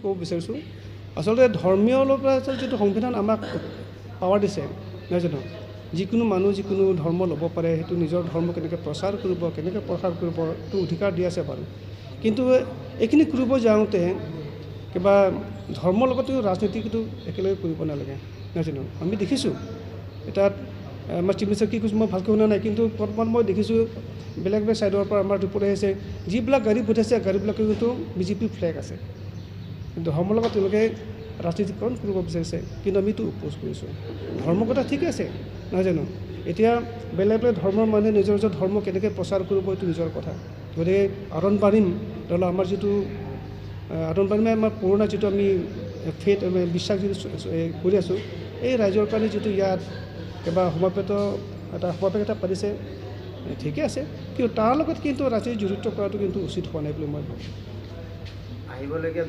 ক'ব বিচাৰিছোঁ আচলতে ধৰ্মীয় লোকে যিটো সংবিধান আমাক পাৱাৰ দিছে নহয় জানো যিকোনো মানুহ যিকোনো ধৰ্ম ল'ব পাৰে সেইটো নিজৰ ধৰ্ম কেনেকৈ প্ৰচাৰ কৰিব কেনেকৈ প্ৰসাৰ কৰিব সেইটো অধিকাৰ দি আছে বাৰু কিন্তু এইখিনি কৰিব যাওঁতে কিবা ধৰ্মৰ লগতেও ৰাজনীতিটো একেলগে কৰিব নালাগে নহয় জানো আমি দেখিছোঁ এটাত আমাৰ চিফ মিনিষ্টাৰ কি কৈছোঁ মই ভালকৈ শুনা নাই কিন্তু বৰ্তমান মই দেখিছোঁ বেলেগ বেলেগ ছাইডৰ পৰা আমাৰ ৰিপৰ্ট আহিছে যিবিলাক গাড়ী পঠাইছে গাড়ীবিলাকে কিন্তু বিজেপি ফ্লেগ আছে কিন্তু ধৰ্মৰ লগত তেওঁলোকে ৰাজনীতিকৰণ কৰিব বিচাৰিছে কিন্তু আমিতো উপোজ কৰিছোঁ ধৰ্মৰ কথা ঠিক আছে নহয় জানো এতিয়া বেলেগ বেলেগ ধৰ্মৰ মানুহে নিজৰ নিজৰ ধৰ্ম কেনেকৈ প্ৰচাৰ কৰিব এইটো নিজৰ কথা গতিকে আৰণ পাৰিম ধৰি লওক আমাৰ যিটো আৰণ পাৰিমে আমাৰ পুৰণা যিটো আমি ফেথ বিশ্বাস যিটো কৰি আছোঁ এই ৰাইজৰ কাৰণে যিটো ইয়াত কিবা সমাবেত এটা পাতিছে ঠিকে আছে কিন্তু তাৰ লগত কিন্তু ৰাজনীতি জড়িত কৰাটো কিন্তু উচিত হোৱা নাই বুলি মই ভাবোঁ আহিবলগীয়া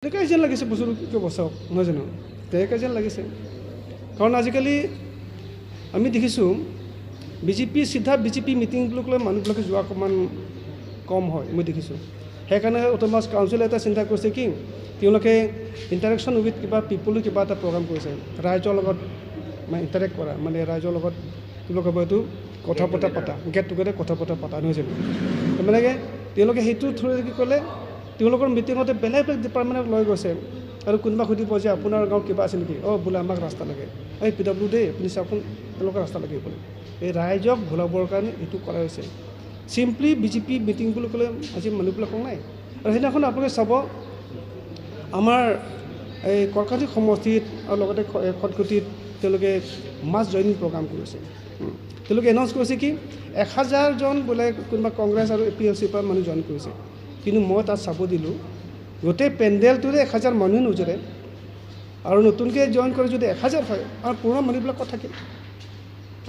তেনেকৈ যেন লাগিছে বস্তুটো কিয় বচাওক নহয় জানো তেনেকৈ যেন লাগিছে কাৰণ আজিকালি আমি দেখিছোঁ চিধা বিজেপি মিটিং বুলি ক'লে মানুহবিলাকে যোৱা অকণমান কম হয় মই দেখিছোঁ সেইকাৰণে অট'নমাছ কাউন্সিলে এটা চিন্তা কৰিছে কি তেওঁলোকে ইণ্টাৰেকশ্যন উইথ কিবা পিপলো কিবা এটা প্ৰগ্ৰাম কৰিছে ৰাইজৰ লগত মানে ইণ্টাৰেক্ট কৰা মানে ৰাইজৰ লগত কিবা ক'ব এইটো কথা বতৰা পতা গেট টুগেডাৰ কথা বতৰা পতা নহয় জানো মানে তেওঁলোকে সেইটো থ্ৰুৰে কি ক'লে তেওঁলোকৰ মিটিঙতে বেলেগ বেলেগ ডিপাৰ্টমেণ্টক লৈ গৈছে আৰু কোনোবা সুধিব যে আপোনাৰ গাঁৱত কিবা আছে নেকি বোলে আমাক ৰাস্তা লাগে এই PWD আপুনি চাওকচোন তেওঁলোকৰ ৰাস্তা লাগে বোলে এই ৰাইজক ভুলাবৰ কাৰণে এইটো কৰা হৈছে চিম্পলি বিজেপি মিটিং বুলি ক'লে আজি মানুহবিলাকক নাই আৰু সেইদিনাখন আপোনালোকে চাব আমাৰ এই কলকাতা সমষ্টিত আৰু লগতে খটখটিত তেওঁলোকে মাছ জইনিং প্ৰগ্ৰাম কৰিছে তেওঁলোকে এনাউন্স কৰিছে কি 1000 জন বোলে কোনোবা কংগ্ৰেছ আৰু APLCৰ পৰা মানুহ জইন কৰিছে কিন্তু মই তাত চাব দিলোঁ গোটেই পেণ্ডেলটোৰে 1000 মানুহ নোজোৰে আৰু নতুনকৈ জইন কৰি যদি 1000 হয় আৰু পুৰণা মানুহবিলাক ক'ত থাকিল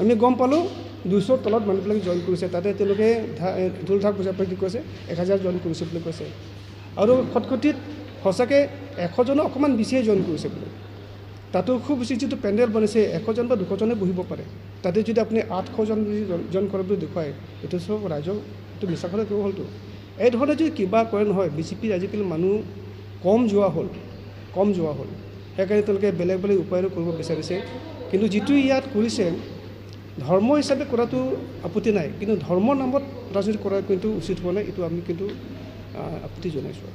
আমি গম পালোঁ 200 তলত মানুহবিলাক জইন কৰিছে তাতে তেওঁলোকে ঢোল ঢাক বজাই কি কৈছে 1000 জইন কৰিছে বুলি কৈছে আৰু খটখটিত সঁচাকৈ 100 জনৰ অকণমান বেছিয়ে জইন কৰিছে বোলে তাতো খুব বেছি যিটো পেণ্ডেল বনাইছে 100 জন বা 200 জনে বহিব পাৰে তাতে যদি আপুনি 800 জন যদি জইন কৰে বুলি দেখুৱায় এইটো চব ৰাইজক এইটো মিছা কথা কিয় হ'লতো এই ধৰণে যদি কিবা কৰে নহয় বিজেপিৰ আজিকালি মানুহ কম যোৱা হ'ল সেইকাৰণে তেওঁলোকে বেলেগ বেলেগ উপায়েৰে কৰিব বিচাৰিছে কিন্তু যিটো ইয়াত কৰিছে ধৰ্ম হিচাপে কৰাটো আপত্তি নাই কিন্তু ধৰ্মৰ নামত ৰাজনীতি কৰা কিন্তু উচিত হোৱা নাই এইটো আমি কিন্তু আপত্তি জনাইছোঁ